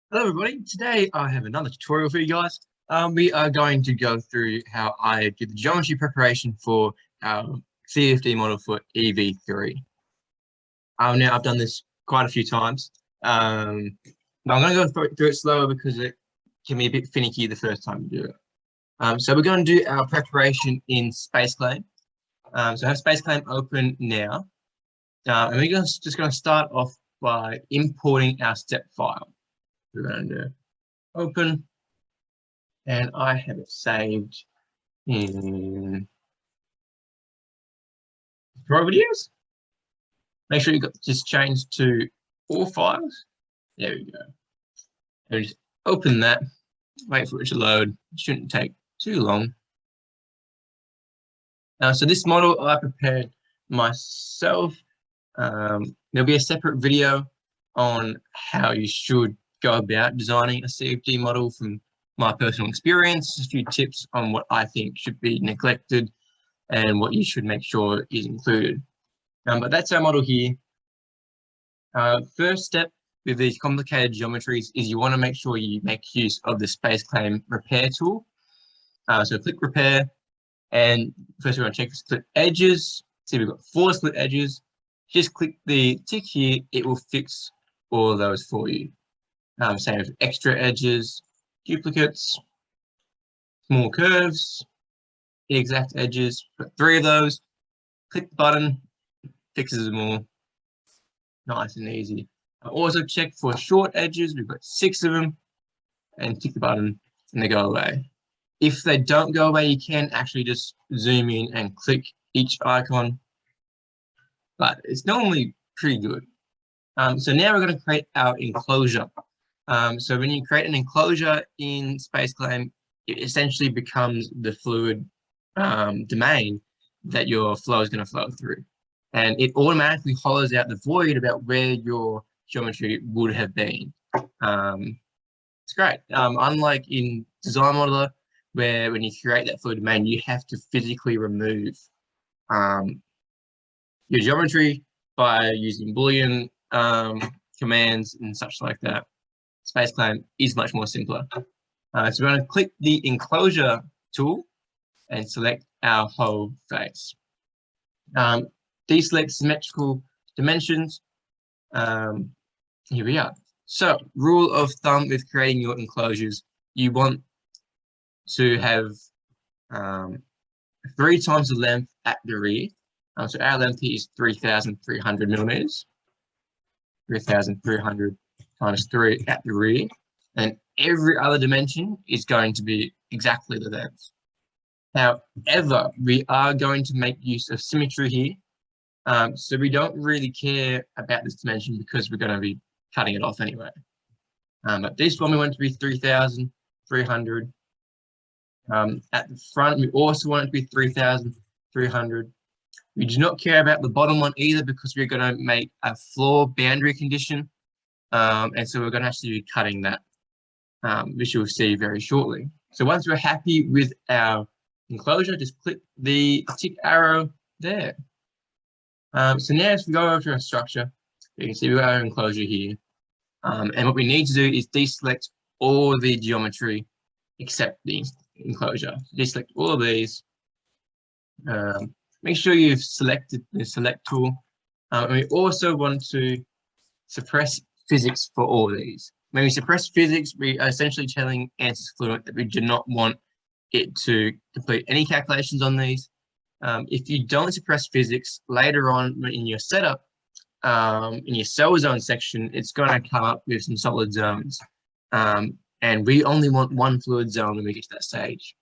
Hello everybody, today I have another tutorial for you guys. We are going to go through how I did the geometry preparation for our CFD model for EV3. Now I've done this quite a few times, but I'm going to go through it slower because it can be a bit finicky the first time you do it. So we're going to do our preparation in SpaceClaim. So I have SpaceClaim open now, and we're just going to start off by importing our step file. We're going to open, and I have it saved in Pro Videos. Make sure you got this changed to all files. There we go. And just open that, wait for it to load. It shouldn't take too long. So this model I prepared myself. There'll be a separate video on how you should go about designing a CFD model from my personal experience, a few tips on what I think should be neglected and what you should make sure is included. But that's our model here. First step with these complicated geometries is you want to make sure you make use of the SpaceClaim repair tool. So click repair, and first we're going to check for split edges. See, we've got 4 split edges. Just click the tick here, it will fix all of those for you. Same with extra edges, duplicates, small curves, exact edges. Got 3 of those. Click the button, fixes them all. Nice and easy. Also check for short edges. We've got 6 of them, and click the button and they go away. If they don't go away, you can actually just zoom in and click each icon, but it's normally pretty good. So now we're going to create our enclosure. So when you create an enclosure in SpaceClaim, it essentially becomes the fluid domain that your flow is going to flow through. And it automatically hollows out the void about where your geometry would have been. It's great. Unlike in Design Modeler, where when you create that fluid domain, you have to physically remove your geometry by using Boolean commands and such like that. SpaceClaim is much more simpler. So we're going to click the enclosure tool and select our whole face. Deselect symmetrical dimensions. Here we are. So, rule of thumb with creating your enclosures, you want to have 3 times the length at the rear. So our length here is 3,300 millimeters. 3,300 times 3 at the rear. And every other dimension is going to be exactly the length. However, we are going to make use of symmetry here. So we don't really care about this dimension because we're going to be cutting it off anyway. But this one we want it to be 3,300. At the front, we also want it to be 3,300. We do not care about the bottom one either because we're going to make a floor boundary condition. And so we're going to actually be cutting that, which you'll see very shortly. So once we're happy with our enclosure, just click the tick arrow there. So now as we go over to our structure, you can see we've got our enclosure here. And what we need to do is deselect all the geometry except the enclosure. Deselect all of these. Make sure you've selected the select tool. And we also want to suppress physics for all of these. When we suppress physics, we are essentially telling ANSYS Fluent that we do not want it to complete any calculations on these. If you don't suppress physics, later on in your setup, in your cell zone section, it's going to come up with some solid zones. And we only want one fluid zone when we get to that stage.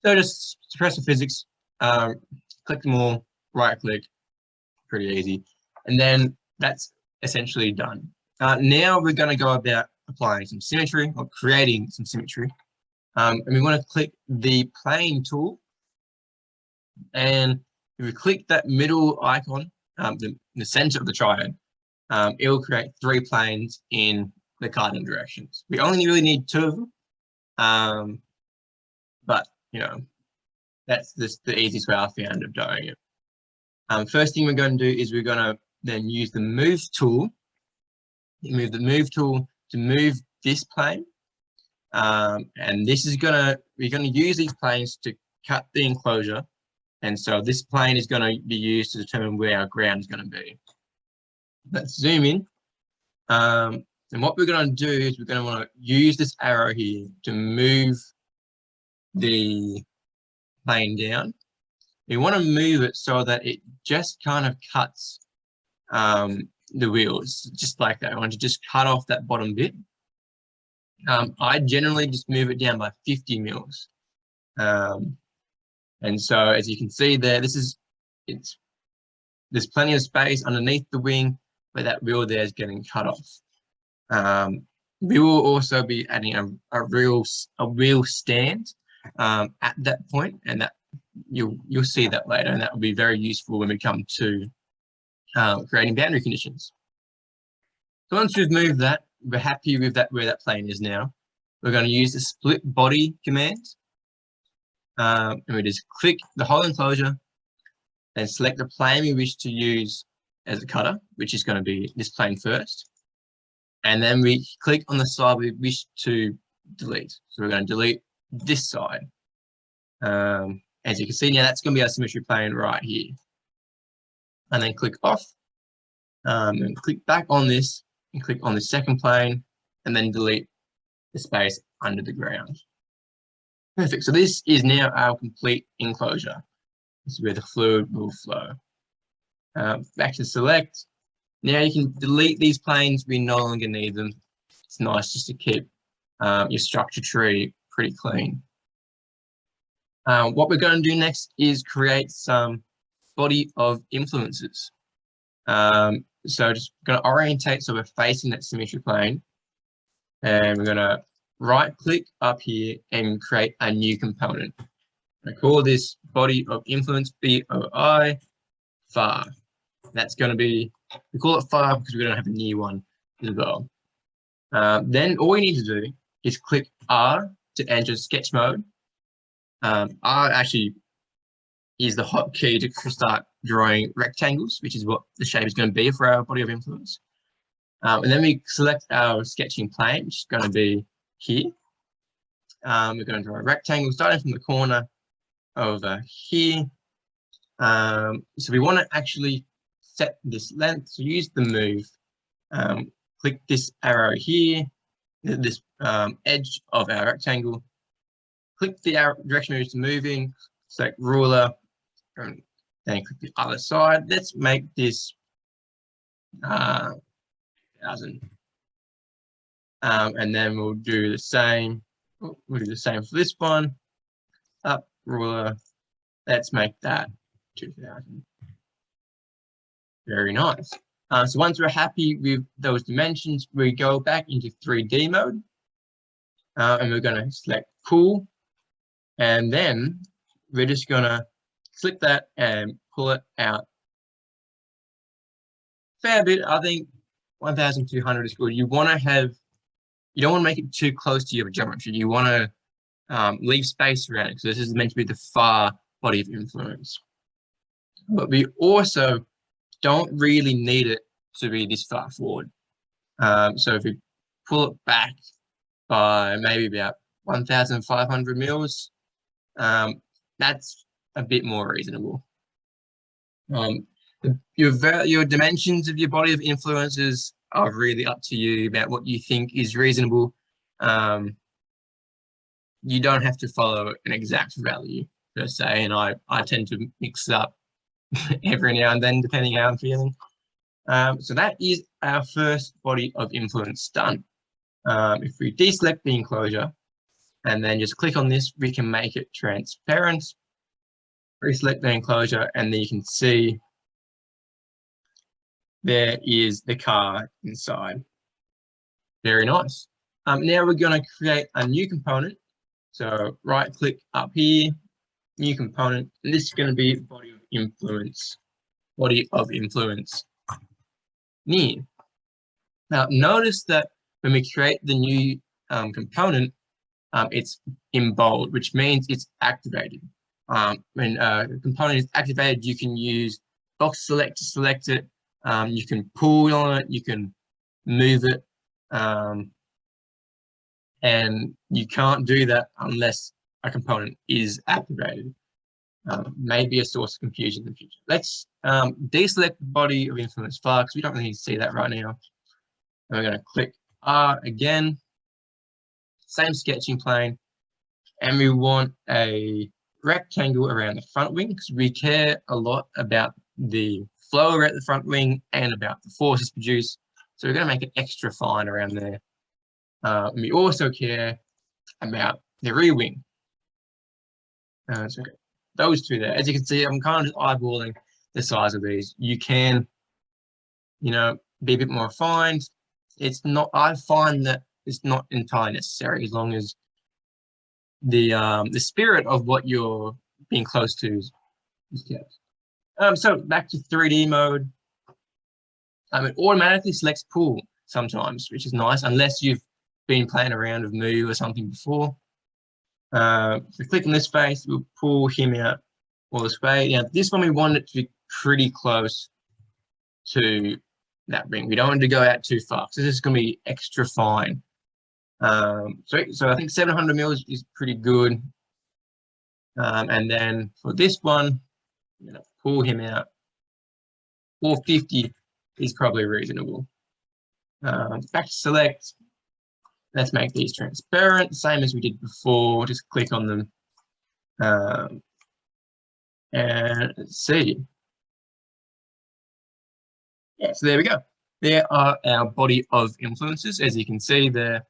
So just suppress the physics, click them all, right click, pretty easy. And then that's essentially done. Now we're going to go about applying some symmetry or creating some symmetry. And we want to click the plane tool. And if we click that middle icon, the center of the triad, it will create 3 planes in the cardinal directions. We only really need 2 of them. But, you know, that's just the easiest way I found of doing it. First thing we're going to do is we're going to then use the move tool You move the move tool to move this plane. And this is we're gonna use these planes to cut the enclosure. And so this plane is gonna be used to determine where our ground is gonna be. Let's zoom in. And what we're gonna do is we're gonna wanna use this arrow here to move the plane down. We wanna move it so that it just kind of cuts the wheels, just like that. I want to just cut off that bottom bit. I generally just move it down by 50 mils. And so as you can see there, there's plenty of space underneath the wing where that wheel there is getting cut off. We will also be adding a wheel stand at that point, and that you'll see that later, and that will be very useful when we come to creating boundary conditions. So once we've moved that, we're happy with that where that plane is now. We're going to use the split body command, and we just click the whole enclosure and select the plane we wish to use as a cutter, which is going to be this plane first. And then we click on the side we wish to delete. So we're going to delete this side. As you can see now, that's going to be our symmetry plane right here. And then click off, and click back on this, and click on the second plane, and then delete the space under the ground. Perfect. So this is now our complete enclosure. This is where the fluid will flow. Back to select. Now you can delete these planes. We no longer need them. It's nice just to keep your structure tree pretty clean. What we're going to do next is create some body of influences. So just going to orientate so we're facing that symmetry plane, and we're going to right click up here and create a new component. I call this body of influence BOI far. That's going to be, we call it far because we're going to have a new one as well. Then all we need to do is click R to enter sketch mode. R actually is the hotkey to start drawing rectangles, which is what the shape is going to be for our body of influence. And then we select our sketching plane, which is going to be here. We're going to draw a rectangle starting from the corner over here. So we want to actually set this length, so use the move. Click this arrow here, this edge of our rectangle. Click the arrow direction we wish to move in, select ruler, and then click the other side. Let's make this 1000. And then we'll do the same. We'll do the same for this one. Up, ruler. Let's make that 2000. Very nice. So once we're happy with those dimensions, we go back into 3D mode. And we're going to select cool. And then we're just going to click that and pull it out. Fair bit, I think 1200 is good. You don't want to make it too close to your geometry. You want to leave space around it, because this is meant to be the far body of influence. But we also don't really need it to be this far forward. So if we pull it back by maybe about 1500 mils, that's a bit more reasonable. Your dimensions of your body of influences are really up to you about what you think is reasonable. You don't have to follow an exact value per se, and I tend to mix it up every now and then depending how I'm feeling. So that is our first body of influence done. If we deselect the enclosure and then just click on this, we can make it transparent. Reselect the enclosure, and then you can see there is the car inside. Very nice. Now we're going to create a new component. So right click up here, new component, and this is going to be body of influence. Body of influence. New. Now notice that when we create the new component, it's in bold, which means it's activated. When a component is activated, you can use box select to select it. You can pull on it, you can move it. And you can't do that unless a component is activated. Maybe a source of confusion in the future. Let's deselect the body of influence file because we don't really see that right now. And we're going to click R again, same sketching plane, and we want a rectangle around the front wing because we care a lot about the flow around the front wing and about the forces produced. So we're going to make it extra fine around there. And we also care about the rear wing. So okay, those two there. As you can see, I'm kind of just eyeballing the size of these. You can, you know, be a bit more refined. It's not. I find that it's not entirely necessary as long as the spirit of what you're being close to is kept. So back to 3D mode. It automatically selects pool sometimes, which is nice, unless you've been playing around with Move or something before. So click on this face, we'll pull him out all this way. Now, this one we want it to be pretty close to that ring. We don't want it to go out too far. So this is going to be extra fine. So I think 700 mils is pretty good. And then for this one, I'm going to pull him out. 450 is probably reasonable. Back to select. Let's make these transparent, same as we did before. Just click on them. And let's see. Yeah, so there we go. There are our body of influences. As you can see, they're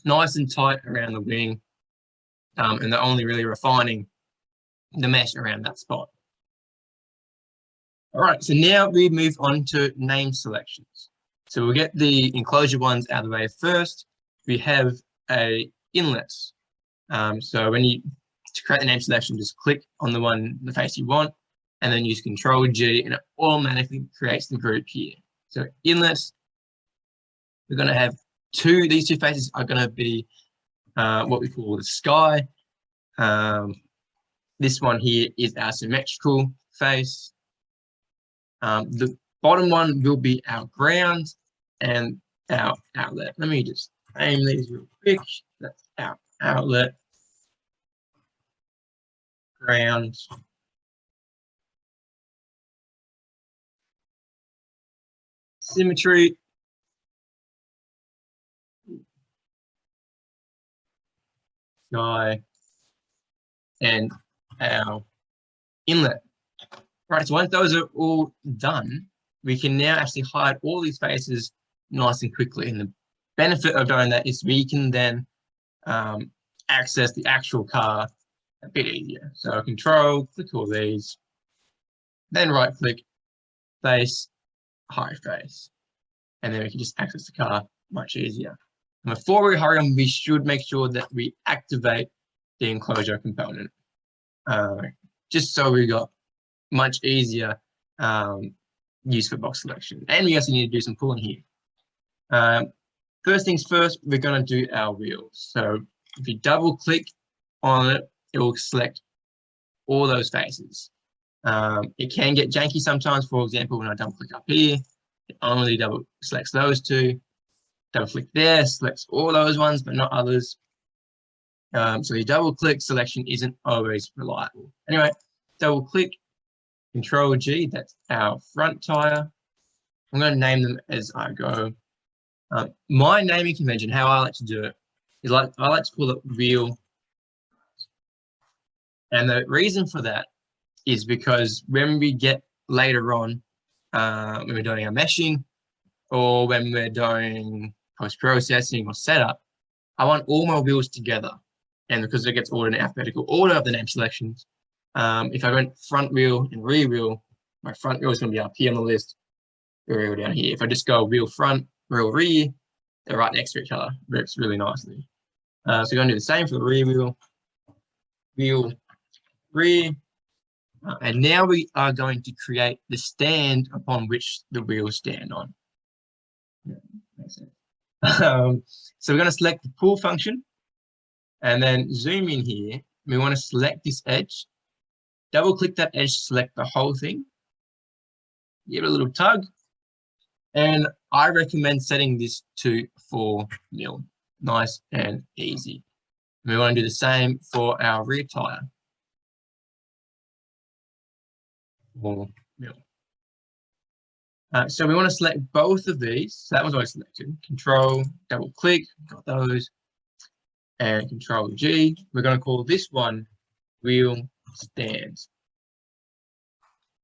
nice and tight around the wing. And they're only really refining the mesh around that spot. All right, so now we move on to name selections. So we'll get the enclosure ones out of the way first. We have a inlet. So when you, to create the name selection, just click on the one, the face you want, and then use Control G, and it automatically creates the group here. So inlet, we're going to have these two faces are going to be what we call the sky. This one here is our symmetrical face. The bottom one will be our ground and our outlet. Let me just name these real quick. That's our outlet, ground, symmetry, sky, and our inlet. Right, so once those are all done, we can now actually hide all these faces nice and quickly. And the benefit of doing that is we can then access the actual car a bit easier. So Control, click all these, then right click, face, hide face. And then we can just access the car much easier. And before we hurry on, we should make sure that we activate the enclosure component. Just so we got much easier use for box selection. And we also need to do some pulling here. First things first, we're going to do our wheels. So if you double click on it, it will select all those faces. It can get janky sometimes. For example, when I double click up here, it only double selects those two. Double click there, selects all those ones, but not others. So your double click selection isn't always reliable. Anyway, double click, Control G, that's our front tire. I'm going to name them as I go. My naming convention, how I like to do it, is I like to call it wheel. And the reason for that is because when we get later on, when we're doing our meshing or when we're doing post-processing or setup, I want all my wheels together. And because it gets ordered in alphabetical order of the name selections, if I went front wheel and rear wheel, my front wheel is going to be up here on the list, rear wheel down here. If I just go wheel front, wheel rear, they're right next to each other. Works really nicely. So we're going to do the same for the rear wheel, wheel, rear. And now we are going to create the stand upon which the wheels stand on. Yeah, makes sense. So we're going to select the pull function and then zoom in here. We want to select this edge. Double click that edge to select the whole thing. Give it a little tug. And I recommend setting this to 4 mil. Nice and easy. We want to do the same for our rear tire. 4 mil. So we want to select both of these. So that one's already selected. Control, double click, got those. And Control G. We're going to call this one wheel stands.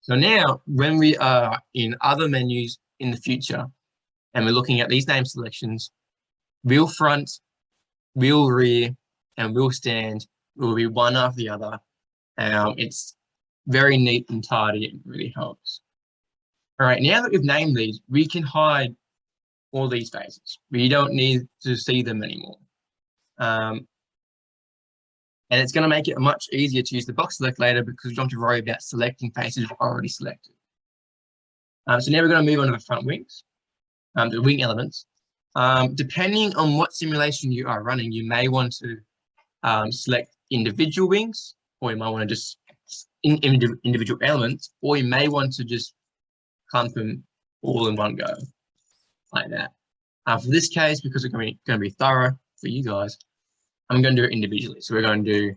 So now when we are in other menus in the future and we're looking at these name selections, wheel front, wheel rear, and wheel stand will be one after the other. It's very neat and tidy. It really helps. All right, now that we've named these, we can hide all these faces. We don't need to see them anymore. And it's going to make it much easier to use the box select later because you don't have to worry about selecting faces already selected. So now we're going to move on to the front wings, the wing elements. Depending on what simulation you are running, you may want to select individual wings, or you might want to just individual elements, or you may want to just clump them all in one go, like that. For this case, because it's going to be thorough for you guys, I'm going to do it individually. So we're going to do,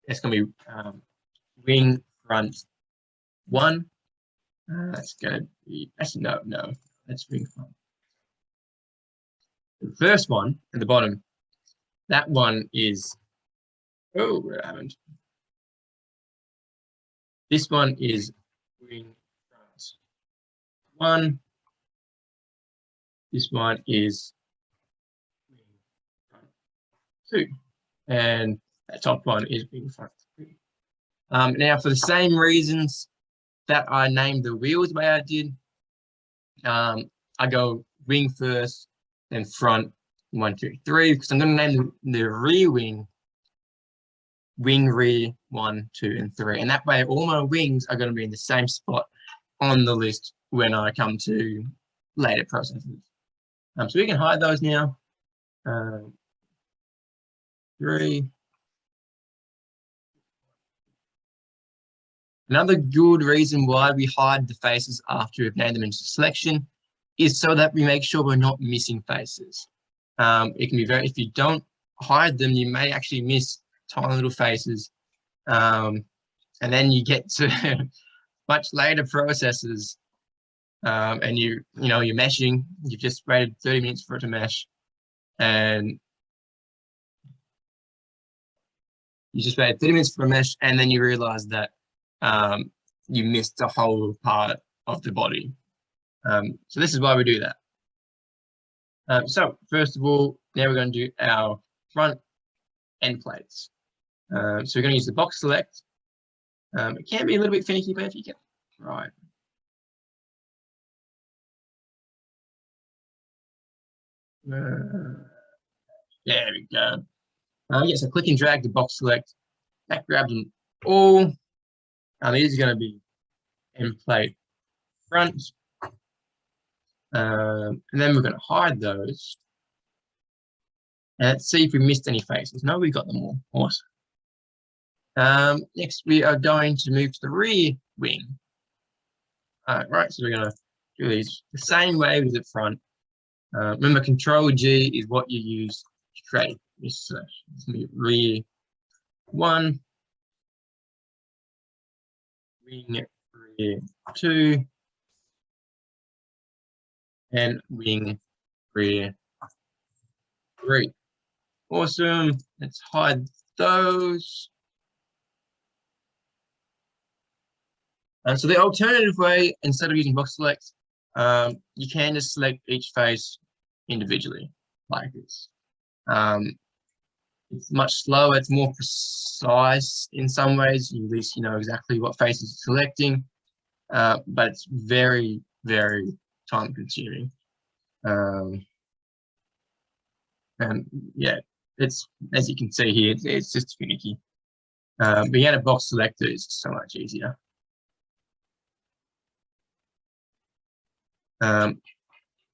it's going to be wing front 1. That's going to be, actually, no, that's wing front. The first one at the bottom, that one is, oh, what happened? This one is wing front 1. This one is wing front 2. And that top one is wing front 3. Now, for the same reasons that I named the wheels the way I did, I go wing first, then front 1, 2, 3, because I'm going to name the rear wing rear 1, 2, and 3. And that way, all my wings are going to be in the same spot on the list when I come to later processes. So we can hide those now. 3. Another good reason why we hide the faces after we've named them into selection is so that we make sure we're not missing faces. It can be very, if you don't hide them, you may actually miss tiny little faces. And then you get to much later processes and you're meshing, you've just waited 30 minutes for it to mesh, and you just waited 30 minutes for a mesh, and then you realize that you missed a whole part of the body. So this is why we do that. So first of all, now we're going to do our front end plates. So we're going to use the box select. It can be a little bit finicky, but if you get right. There we go. Yeah, so click and drag the box select. That grabs them all. These are going to be end plate front. And then we're going to hide those. And let's see if we missed any faces. No, we got them all. Awesome. Next, we are going to move to the rear wing. Right, so we're going to do these the same way as the front. Remember, Control G is what you use to create this selection. It's going to be rear 1, wing rear 2, and wing rear 3. Awesome. Let's hide those. So the alternative way, instead of using box select, you can just select each face individually, like this. It's much slower, it's more precise in some ways. At least you know exactly what faces you're selecting, but it's very, very time consuming. And yeah, it's, as you can see here, it's just finicky. Being able to box selector is so much easier.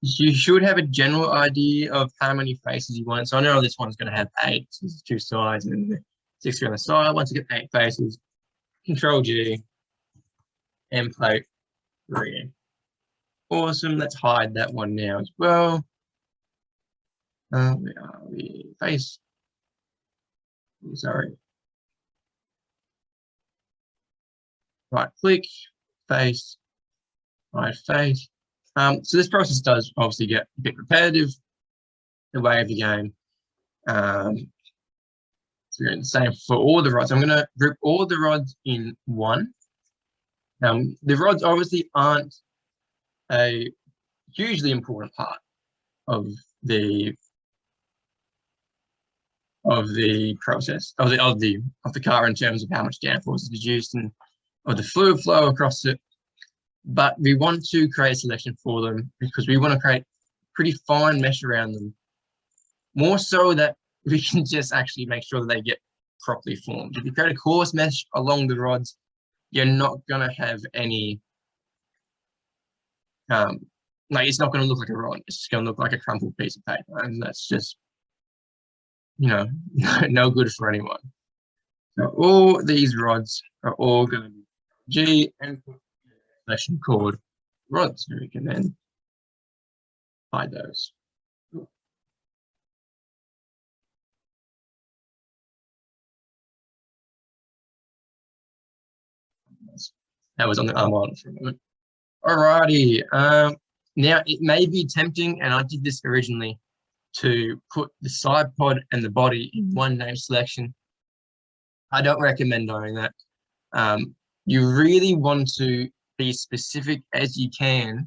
You should have a general idea of how many faces you want. So I know this one's going to have 8, so there's 2 sides and 6 on the side. Once you get 8 faces, Control G, end plate rear. Awesome. Let's hide that one now as well. Where are we? Face. Sorry. Right click, face, right face. So this process does obviously get a bit repetitive, the way of the game. So we're doing the same for all the rods. I'm going to group all the rods in one. The rods obviously aren't a hugely important part of the process of the car in terms of how much downforce is produced and of the fluid flow across it. But we want to create a selection for them because we want to create pretty fine mesh around them, more so that we can just actually make sure that they get properly formed. If you create a coarse mesh along the rods, you're not going to have any, like it's not going to look like a rod. It's just going to look like a crumpled piece of paper, and that's just, you know, no good for anyone. So all these rods are all going to be G and put a selection called rods, and we can then hide those. That was on the arm for a moment. Alrighty. Now it may be tempting, and I did this originally, to put the side pod and the body in one name selection. I don't recommend doing that. You really want to be specific as you can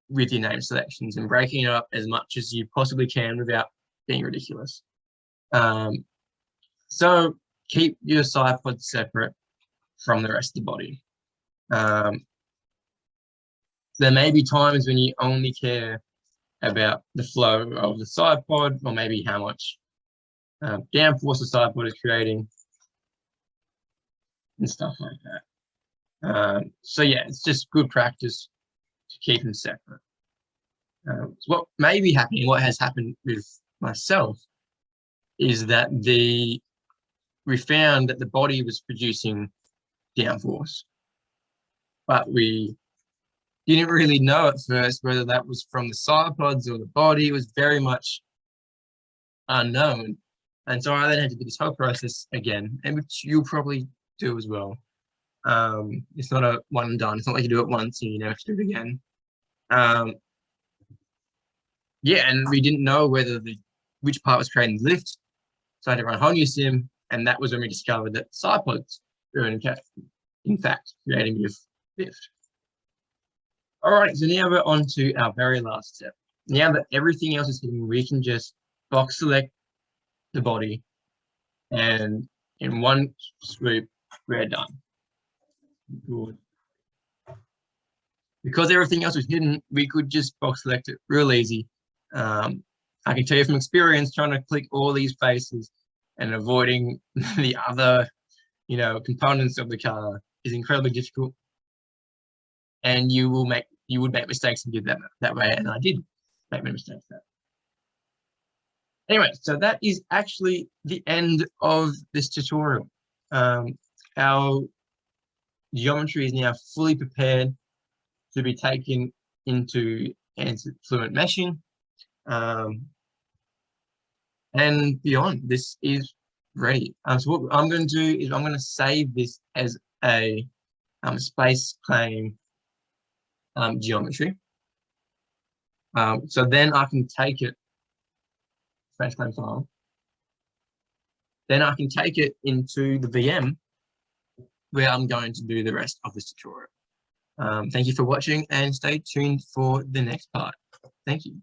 with your name selections and breaking it up as much as you possibly can without being ridiculous. So keep your side pod separate from the rest of the body. There may be times when you only care about the flow of the side pod, or maybe how much downforce the side pod is creating and stuff like that. So yeah, it's just good practice to keep them separate. So what may be happening, what has happened with myself, is that we found that the body was producing downforce, but we didn't really know at first whether that was from the side pods or the body. It was very much unknown. And so I then had to do this whole process again, and which you'll probably do as well. It's not a one and done. It's not like you do it once and you never have to do it again. Yeah, and we didn't know whether which part was creating the lift. So I had to run a whole new sim, and that was when we discovered that side pods were in fact creating the lift. All right, so now we're on to our very last step. Now that everything else is hidden, we can just box select the body, and in one swoop, we're done. Good. Because everything else was hidden, we could just box select it real easy. I can tell you from experience, trying to click all these faces and avoiding the other, components of the car is incredibly difficult. And you would make mistakes and do that way, and I did make many mistakes there. Anyway, so that is actually the end of this tutorial. Our geometry is now fully prepared to be taken into fluent meshing, and beyond. This is ready. So what I'm going to do is I'm going to save this as a SpaceClaim geometry. So then I can take it, SpaceClaim file. Then I can take it into the VM where I'm going to do the rest of this tutorial. Thank you for watching, and stay tuned for the next part. Thank you.